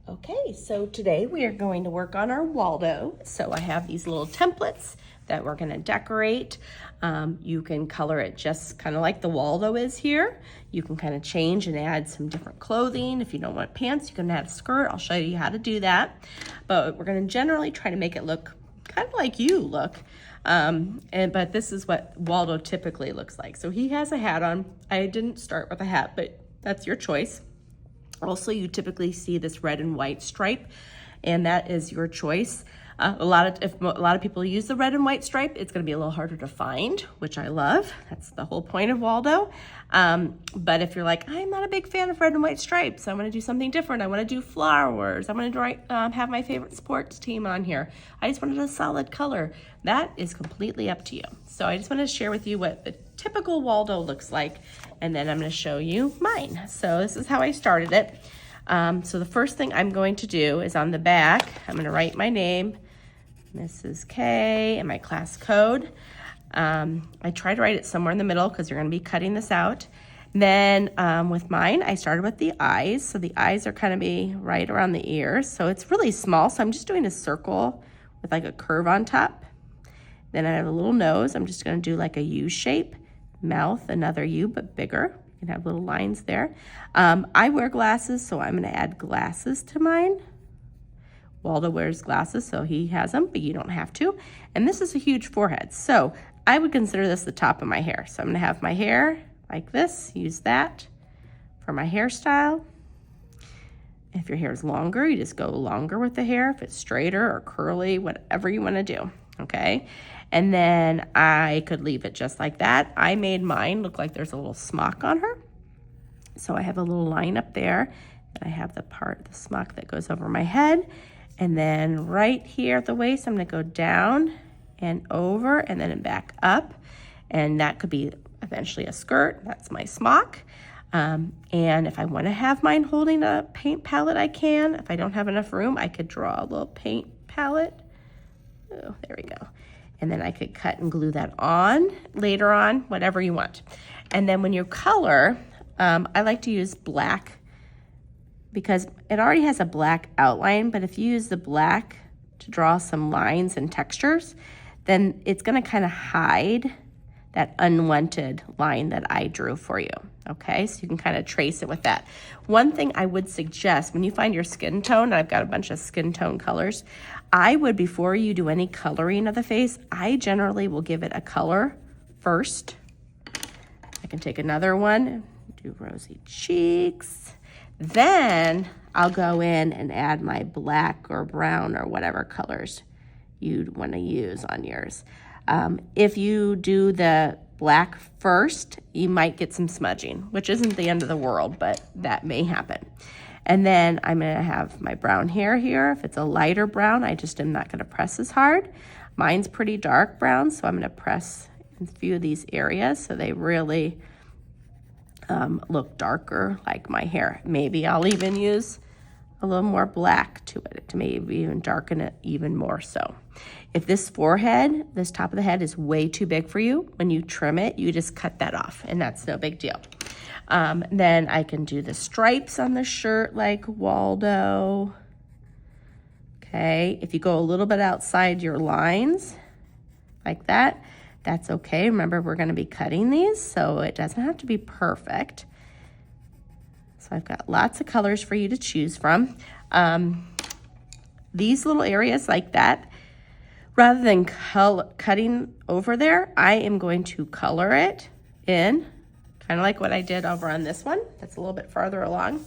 Okay, so today we are going to work on our Waldo. So I have these little templates that we're going to decorate. You can color it just kind of like the Waldo is here. You can kind of change and add some different clothing. If you don't want pants, you can add a skirt. I'll show you how to do that. But we're going to generally try to make it look kind of like you look. But this is what Waldo typically looks like. So he has a hat on. I didn't start with a hat, but that's your choice. Also, you typically see this red and white stripe, and that is your choice. If a lot of people use the red and white stripe, it's going to be a little harder to find, which I love. That's the whole point of Waldo. But if you're like, I'm not a big fan of red and white stripes, I want to do something different. I want to do flowers. I want to have my favorite sports team on here. I just wanted a solid color. That is completely up to you. So I just want to share with you what the typical Waldo looks like, and then I'm going to show you mine. So this is how I started it. So the first thing I'm going to do is on the back, I'm going to write my name, Mrs. K, and my class code. I try to write it somewhere in the middle because you're going to be cutting this out. Then with mine, I started with the eyes. So the eyes are kind of be right around the ears. So it's really small. So I'm just doing a circle with like a curve on top. Then I have a little nose. I'm just going to do like a U shape. Mouth, another U, but bigger. You can have little lines there. I wear glasses, so I'm going to add glasses to mine. Waldo wears glasses, so he has them, but you don't have to. And this is a huge forehead, so I would consider this the top of my hair. So I'm going to have my hair like this. Use that for my hairstyle. If your hair is longer, you just go longer with the hair. If it's straighter or curly, whatever you want to do, okay? And then I could leave it just like that. I made mine look like there's a little smock on her. So I have a little line up there. And I have the smock that goes over my head. And then right here at the waist, I'm going to go down and over and then back up. And that could be eventually a skirt. That's my smock. And if I want to have mine holding a paint palette, I can. If I don't have enough room, I could draw a little paint palette. Oh, there we go. And then I could cut and glue that on later on, whatever you want. And then when you color, I like to use black because it already has a black outline, but if you use the black to draw some lines and textures, then it's gonna kind of hide that unwanted line that I drew for you, okay? So you can kind of trace it with that. One thing I would suggest, when you find your skin tone, I've got a bunch of skin tone colors, I would, before you do any coloring of the face, I generally will give it a color first. I can take another one, do rosy cheeks. Then I'll go in and add my black or brown or whatever colors you'd want to use on yours. If you do the black first, you might get some smudging, which isn't the end of the world, but that may happen. And then I'm going to have my brown hair here. If it's a lighter brown, I just am not going to press as hard. Mine's pretty dark brown, so I'm going to press in a few of these areas so they really look darker like my hair. Maybe I'll even use a little more black to it to maybe even darken it even more so. If this forehead, this top of the head is way too big for you, when you trim it, you just cut that off and that's no big deal. Then I can do the stripes on the shirt like Waldo. Okay, if you go a little bit outside your lines like that, that's okay. Remember, we're going to be cutting these, so it doesn't have to be perfect. So I've got lots of colors for you to choose from. These little areas like that, rather than cutting over there, I am going to color it in, kind of like what I did over on this one. That's a little bit farther along.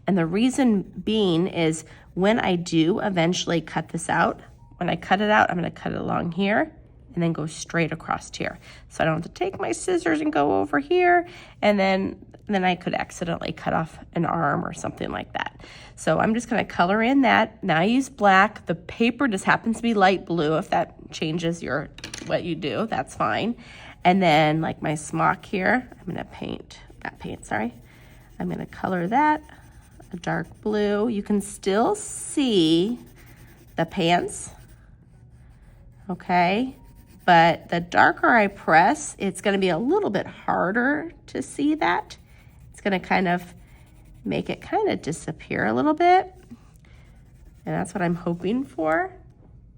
And the reason being is when I do eventually cut this out, when I cut it out, I'm going to cut it along here and then go straight across here. So I don't have to take my scissors and go over here, and then I could accidentally cut off an arm or something like that. So I'm just going to color in that. Now I use black. The paper just happens to be light blue. If that changes what you do, that's fine. And then like my smock here, I'm going to I'm going to color that a dark blue. You can still see the pants, okay? But the darker I press, it's going to be a little bit harder to see that. It's going to kind of make it kind of disappear a little bit. And that's what I'm hoping for.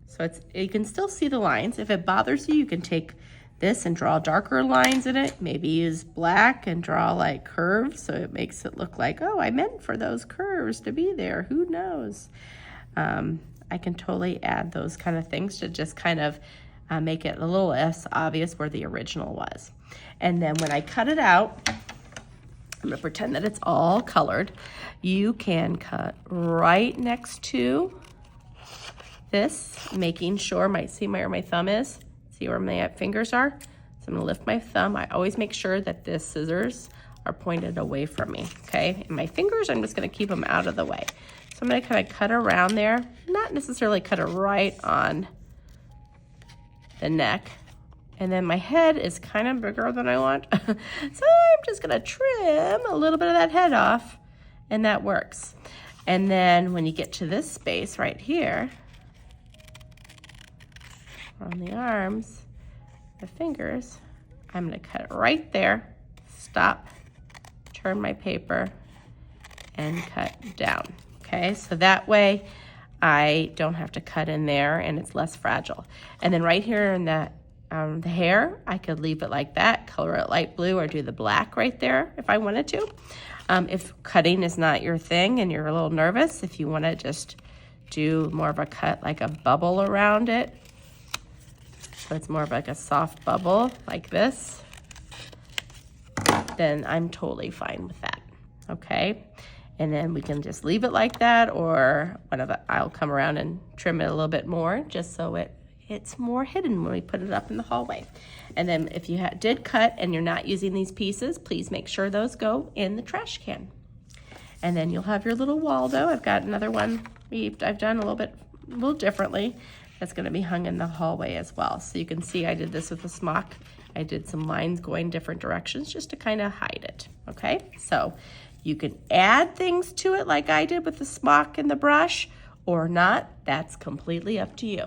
So you can still see the lines. If it bothers you, you can take this and draw darker lines in it. Maybe use black and draw like curves so it makes it look like, oh, I meant for those curves to be there. Who knows? I can totally add those kind of things to just kind of make it a little less obvious where the original was. And then when I cut it out, I'm gonna pretend that it's all colored. You can cut right next to this, making sure, see where my thumb is? See where my fingers are? So I'm gonna lift my thumb. I always make sure that the scissors are pointed away from me, okay? And my fingers, I'm just gonna keep them out of the way. So I'm gonna kind of cut around there, not necessarily cut it right on the neck. And then my head is kind of bigger than I want. So I'm just gonna trim a little bit of that head off, and that works. And then when you get to this space right here, on the arms, the fingers, I'm gonna cut it right there, stop, turn my paper, and cut down, okay? So that way I don't have to cut in there and it's less fragile. And then right here in the hair, I could leave it like that, color it light blue, or do the black right there if I wanted to. If cutting is not your thing and you're a little nervous, if you wanna just do more of a cut, like a bubble around it, so it's more of like a soft bubble like this, then I'm totally fine with that, okay? And then we can just leave it like that, or I'll come around and trim it a little bit more just so it's more hidden when we put it up in the hallway. And then if you did cut and you're not using these pieces, please make sure those go in the trash can. And then you'll have your little Waldo. I've got another one I've done a little differently. That's gonna be hung in the hallway as well. So you can see I did this with a smock. I did some lines going different directions just to kind of hide it, okay? So you can add things to it like I did with the smock and the brush, or not. That's completely up to you.